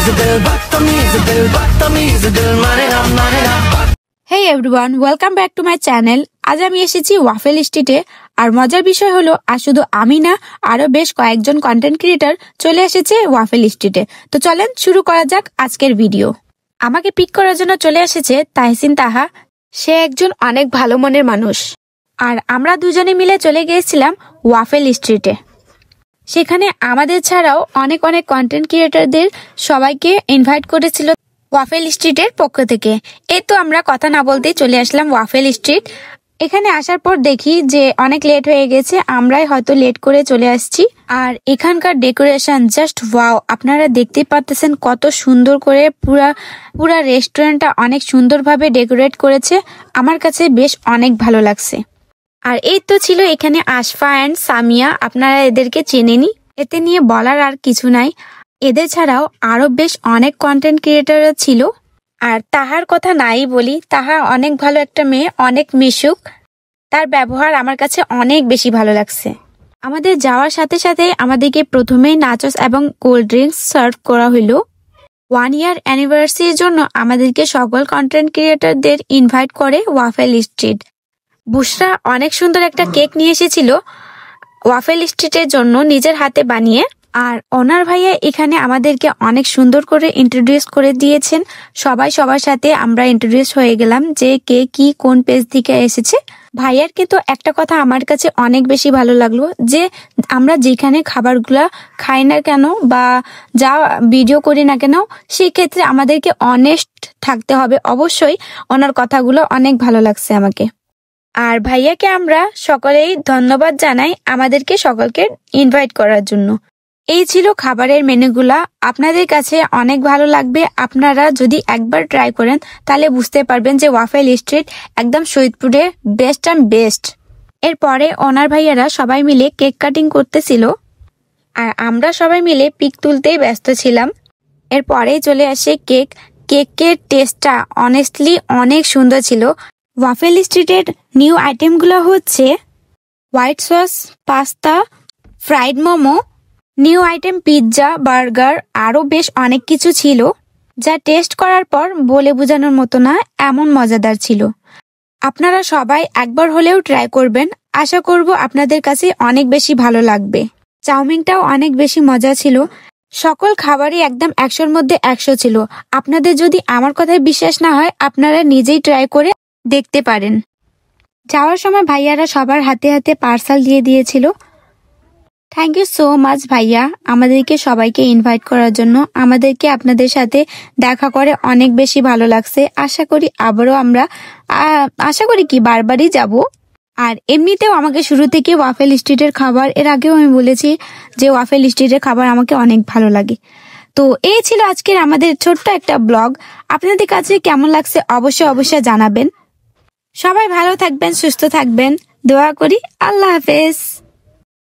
Hey everyone, welcome back to my channel. আজ আমি এসেছি ওয়াফেল স্ট্রিটে। আর মজার বিষয় হলো আর শুধু আমি না, আরো বেশ কয়েকজন কন্টেন্ট ক্রিয়েটর চলে এসেছে ওয়াফেল স্ট্রিটে। তো চলেন শুরু করা যাক আজকের ভিডিও। আমাকে পিক করার জন্য চলে এসেছে তাহসিন তাহা। সে একজন অনেক ভালো মনের মানুষ। আর আমরা দুজনে মিলে চলে গিয়েছিলাম ওয়াফেল স্ট্রিটে। সেখানে আমাদের ছাড়াও অনেক কন্টেন্ট ক্রিয়েটরদের সবাইকে ইনভাইট করেছিল ওয়াফেল স্ট্রিটের পক্ষ থেকে। এই তো আমরা কথা না বলতেই চলে আসলাম ওয়াফেল স্ট্রিট। এখানে আসার পর দেখি যে অনেক লেট হয়ে গেছে, আমরাই হয়তো লেট করে চলে আসছি। আর এখানকার ডেকোরেশন জাস্ট ওয়াও, আপনারা দেখতেই পাচ্ছেন কত সুন্দর করে পুরা রেস্টুরেন্টটা অনেক সুন্দরভাবে ডেকোরেট করেছে। আমার কাছে বেশ অনেক ভালো লাগছে। আর এই তো ছিল এখানে আশফা অ্যান্ড সামিয়া, আপনারা এদেরকে চেনেনি, এতে নিয়ে বলার আর কিছু নাই। এদের ছাড়াও আরো বেশ অনেক কন্টেন্ট ক্রিয়েটর ছিল। আর তাহার কথা নাই বলি, তাহা অনেক ভালো একটা মেয়ে, অনেক মিশুক। তার ব্যবহার আমার কাছে অনেক বেশি ভালো লাগছে। আমাদের যাওয়ার সাথে সাথে আমাদেরকে প্রথমেই নাচস এবং কোল্ড ড্রিঙ্কস সার্ভ করা হলো। 1 ইয়ার অ্যানিভার্সারির জন্য আমাদেরকে সকল কন্টেন্ট ক্রিয়েটরদের ইনভাইট করে ওয়াফেল স্ট্রিট। বুশরা অনেক সুন্দর একটা কেক নিয়ে এসেছিল ওয়াফেল স্ট্রিটের জন্য, নিজের হাতে বানিয়ে। আর ওনার ভাইয়া এখানে আমাদেরকে অনেক সুন্দর করে ইন্ট্রোডিউস করে দিয়েছেন। সবার সাথে আমরা ইন্ট্রোডিউস হয়ে গেলাম যে কে কি কোন পেজ থেকে এসেছে। ভাইয়ার কিন্তু একটা কথা আমার কাছে অনেক বেশি ভালো লাগলো, যে আমরা যেখানে খাবারগুলা খাই না কেন বা যা ভিডিও করি না কেন, সেই ক্ষেত্রে আমাদেরকে অনেস্ট থাকতে হবে। অবশ্যই ওনার কথাগুলো অনেক ভালো লাগছে আমাকে। আর ভাইয়াকে আমরা সকলেই ধন্যবাদ জানাই আমাদেরকে সকলকে ইনভাইট করার জন্য। এই ছিল খাবারের মেনুগুলা। আপনাদের কাছে অনেক ভালো লাগবে। আপনারা যদি একবার ট্রাই করেন তাহলে বুঝতে পারবেন যে ওয়াফেল স্ট্রিট একদম শহীদপুরে বেস্ট অ্যান্ড বেস্ট। এরপরে ওনার ভাইয়ারা সবাই মিলে কেক কাটিং করতেছিল, আর আমরা সবাই মিলে পিক তুলতেই ব্যস্ত ছিলাম। এরপরেই চলে আসে কেকের টেস্টটা অনেস্টলি অনেক সুন্দর ছিল। ওয়াফেল স্ট্রিটের নিউ আইটেমগুলো হচ্ছে white sauce, pasta, fried momo, new item pizza, burger, আরো বেশ অনেক কিছু ছিল, যা টেস্ট করার পর বলে বোঝানোর মতো না, এমন মজাদার ছিল। আপনারা সবাই একবার হলেও ট্রাই করবেন, আশা করব আপনাদের কাছে অনেক বেশি ভালো লাগবে। চাউমিনটাও অনেক বেশি মজা ছিল। সকল খাবারই একদম 100-র মধ্যে 100 ছিল। আপনাদের যদি আমার কথায় বিশ্বাস না হয়, আপনারা নিজেই ট্রাই করে দেখতে পারেন। যাওয়ার সময় ভাইয়ারা সবার হাতে হাতে পার্সেল দিয়ে দিয়েছিল। থ্যাংক ইউ সো মাচ ভাইয়া, আমাদেরকে সবাইকে ইনভাইট করার জন্য। আমাদেরকে আপনাদের সাথে দেখা করে অনেক বেশি ভালো লাগছে। আশা করি বারবারই যাব। আর এমনিতেও আমাকে শুরু থেকে ওয়াফেল স্ট্রিটের খাবার, এর আগেও আমি বলেছি যে ওয়াফেল স্ট্রিটের খাবার আমাকে অনেক ভালো লাগে। তো এই ছিল আজকের আমাদের ছোট্ট একটা ব্লগ। আপনাদের কাছে কেমন লাগছে অবশ্যই জানাবেন। সবাই ভালো থাকবেন, সুস্থ থাকবেন, দোয়া করি। আল্লাহ হাফেজ।